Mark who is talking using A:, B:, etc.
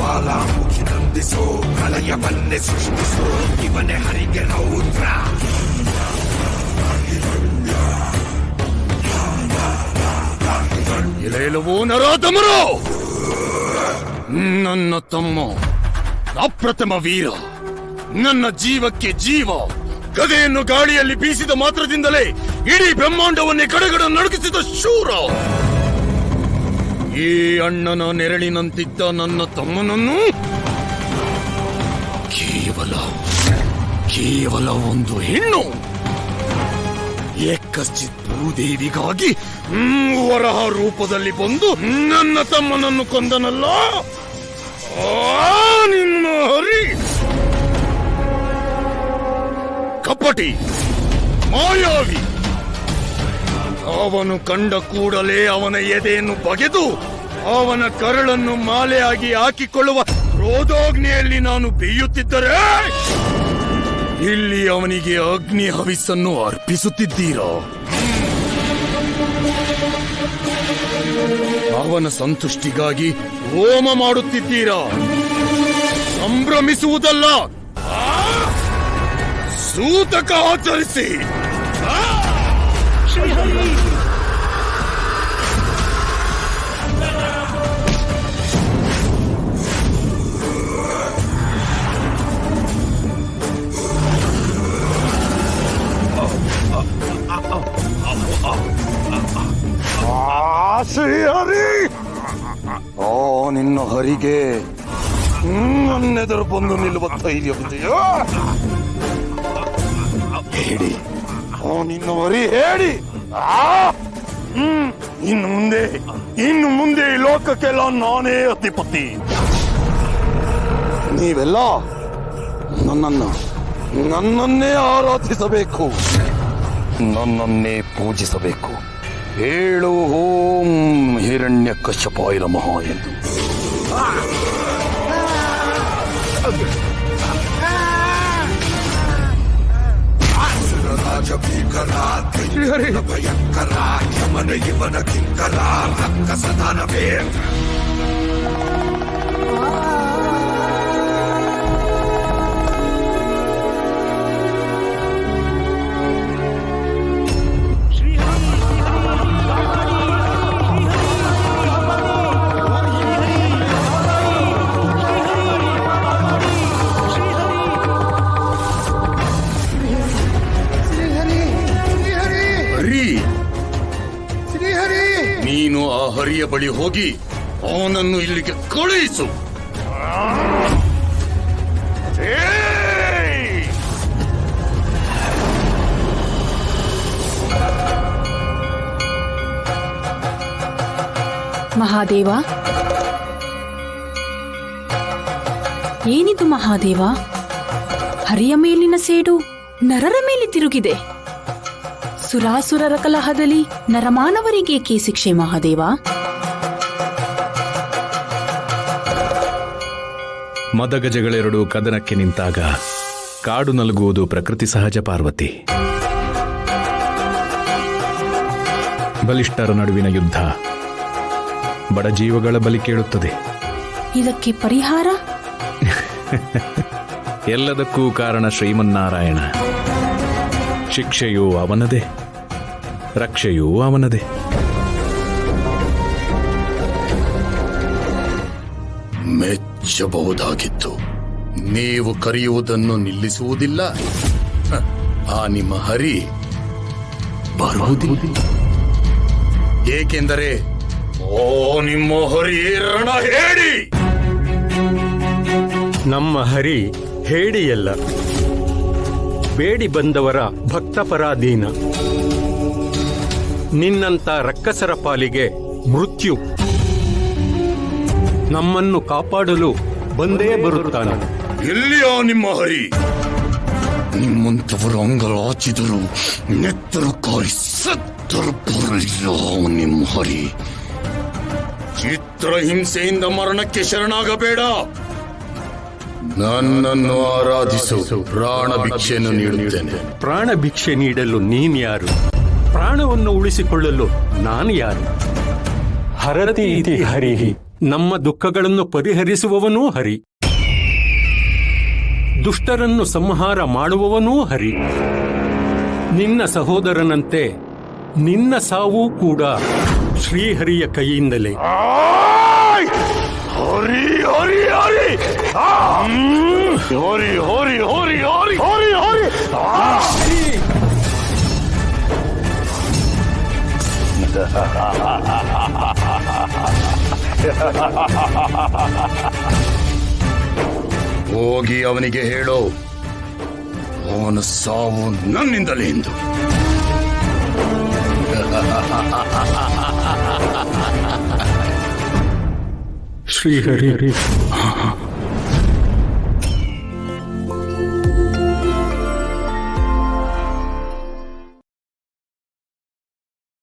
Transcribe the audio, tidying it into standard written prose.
A: ಜ್ವಾಲಾಮುಖಿ ನಂದಿಸೋ ಪ್ರಳಯವನ್ನೇ ಸೃಷ್ಟಿಸೋ ಇವನೇ ಹರಿಗೆ ರೌದ್ರ.
B: ಇಳೆಲುವು ನರಾಧಮರು, ನನ್ನ ತಮ್ಮ ಅಪ್ರಥಮ ವೀರ, ನನ್ನ ಜೀವಕ್ಕೆ ಜೀವ. ಗದೆಯನ್ನು ಗಾಳಿಯಲ್ಲಿ ಬೀಸಿದ ಮಾತ್ರದಿಂದಲೇ ಇಡೀ ಬ್ರಹ್ಮಾಂಡವನ್ನೇ ಕಡೆಗಡ ನಡುಗಿಸಿದ ಶೂರ. ಈ ಅಣ್ಣನ ನೆರಳಿನಂತಿದ್ದ ನನ್ನ ತಮ್ಮನನ್ನು ಕೇವಲ ಒಂದು ಹೆಣ್ಣು ಏಕಶ್ಚಿತ್ ಭೂದೇವಿಗಾಗಿ ವರಹ ರೂಪದಲ್ಲಿ ಬಂದು ನನ್ನ ತಮ್ಮನನ್ನು ಕೊಂದನಲ್ಲ. ನಿಮ್ಮ ಹರಿ ಕಪಟಿ, ಮಾಯಾವಿ. ಅವನು ಕಂಡ ಕೂಡಲೇ ಅವನ ಎದೆಯನ್ನು ಬಗೆದು ಅವನ ಕರಳನ್ನು ಮಾಲೆಯಾಗಿ ಹಾಕಿಕೊಳ್ಳುವ ಕ್ರೋಧಾಗ್ನಿಯಲ್ಲಿ ನಾನು ಬೇಯುತ್ತಿದ್ದರೆ, ಇಲ್ಲಿ ಅವನಿಗೆ ಅಗ್ನಿ ಹವಿಸ್ಸನ್ನು ಅರ್ಪಿಸುತ್ತಿದ್ದೀರಾ? ಅವನ ಸಂತುಷ್ಟಿಗಾಗಿ ಹೋಮ ಮಾಡುತ್ತಿದ್ದೀರಾ? ಸಂಭ್ರಮಿಸುವುದಲ್ಲ, ಸೂತಕ ಆಚರಿಸಿ. ಶ್ರೀಹರಿ, ನಿನ್ನ ಹರಿಗೆ ನನ್ನೆದುರು ಬಂದು ನಿಲ್ಲುವ ಧೈರ್ಯವಿದೆಯೋ? ಹೇಳಿ, ನಿನ್ನ ಹರಿ ಹೇಳಿ. ಇನ್ನು ಮುಂದೆ ಈ ಲೋಕಕ್ಕೆಲ್ಲ ನಾನೇ ಅಧಿಪತಿ. ನೀವೆಲ್ಲ ನನ್ನನ್ನೇ ಆರಾಧಿಸಬೇಕು, ನನ್ನನ್ನೇ ಪೂಜಿಸಬೇಕು. ಹೇಳು ಓಂ ಹಿರಣ್ಯಕಶ್ಯಪಾಯ ನಮಃ ಎಂದು. ರಾಜ ಭೀಕರ, ಭಯಂಕರ, ಯಮನ ಇವನ ಕಿಂಕರ, ರಕ್ಕಸದಾನವೇ. ನೀನು ಆ ಹರಿಯ ಬಳಿ ಹೋಗಿ ಅವನನ್ನು ಇಲ್ಲಿಗೆ ಕಳುಹಿಸು.
C: ಮಹಾದೇವ, ಏನಿದು ಮಹಾದೇವ? ಹರಿಯ ಮೇಲಿನ ಸೇಡು ನರರ ಮೇಲೆ ತಿರುಗಿದೆ. ಸುರಾಸುರರ ಕಲಹದಲ್ಲಿ ನರಮಾನವರಿಗೇಕೆ ಶಿಕ್ಷೆ ಮಹಾದೇವ?
D: ಮದಗಜಗಳೆರಡು ಕದನಕ್ಕೆ ನಿಂತಾಗ ಕಾಡು ನಲುಗುವುದು ಪ್ರಕೃತಿ ಸಹಜ ಪಾರ್ವತಿ. ಬಲಿಷ್ಠರ ನಡುವಿನ ಯುದ್ಧ ಬಡ ಜೀವಗಳ ಬಲಿ ಕೇಳುತ್ತದೆ.
C: ಇದಕ್ಕೆ ಪರಿಹಾರ?
D: ಎಲ್ಲದಕ್ಕೂ ಕಾರಣ ಶ್ರೀಮನ್ನಾರಾಯಣ. ಶಿಕ್ಷೆಯೂ ಅವನದೇ, ರಕ್ಷೆಯೂ ಅವನದೇ.
B: ಮೆಚ್ಚಬಹುದಾಗಿತ್ತು, ನೀವು ಕರೆಯುವುದನ್ನು ನಿಲ್ಲಿಸುವುದಿಲ್ಲ. ಆ ನಿಮ್ಮ ಹರಿ ಬರುವುದಿಲ್ಲ. ಏಕೆಂದರೆ ನಿಮ್ಮ ಹರಿ ರಣ ಹೇಳಿ.
E: ನಮ್ಮ ಹರಿ ಹೇಡಿಯಲ್ಲ, ಬೇಡಿ ಬಂದವರ ಭಕ್ತಪರಾಧೀನ. ನಿನ್ನಂತ ರಕ್ಕಸರ ಪಾಲಿಗೆ ಮೃತ್ಯು. ನಮ್ಮನ್ನು ಕಾಪಾಡಲು ಬಂದೇ ಬರುತ್ತಾನೆ.
B: ಎಲ್ಲಿಯೋ ನಿಮ್ಮ ಹರಿ? ನಿಮ್ಮಂಥವರು ಅಂಗಲಾಚಿದರು, ನೆತ್ತರು ಕಾರಿ ಸತ್ತರು ಬರಲಿಲ್ಲ ನಿಮ್ಮ ಹರಿ. ಚಿತ್ರಹಿಂಸೆಯಿಂದ ಮರಣಕ್ಕೆ ಶರಣಾಗಬೇಡ. ನನ್ನನ್ನು ಆರಾಧಿಸು, ಪ್ರಾಣ ಭಿಕ್ಷೆಯನ್ನು ನೀಡುತ್ತೇನೆ.
E: ಪ್ರಾಣ ಭಿಕ್ಷೆ ನೀಡಲು ನೀನ್ಯಾರು? ಪ್ರಾಣವನ್ನು ಉಳಿಸಿಕೊಳ್ಳಲು ನಾನು ಯಾರು? ಹರತಿ ಇತಿ ಹರಿಹಿ ನಮ್ಮ ದುಃಖಗಳನ್ನು ಪರಿಹರಿಸುವವನೂ ಹರಿ. ದುಷ್ಟರನ್ನು ಸಂಹಾರ ಮಾಡುವವನೂ ಹರಿ. ನಿನ್ನ ಸಹೋದರನಂತೆ ನಿನ್ನ ಸಾವು ಕೂಡ ಶ್ರೀಹರಿಯ ಕೈಯಿಂದಲೇ.
B: ಹರಿ ಹರಿ ಹರಿ ಹರಿ ಹರಿ ಹರಿ ಹರಿ ಹರಿ ಹರಿ ಹೋಗಿ ಅವನಿಗೆ ಹೇಳು, ಅವನ ಸಾವು ನನ್ನಿಂದಲೇ ಎಂದು.
E: ಶ್ರೀಹರಿ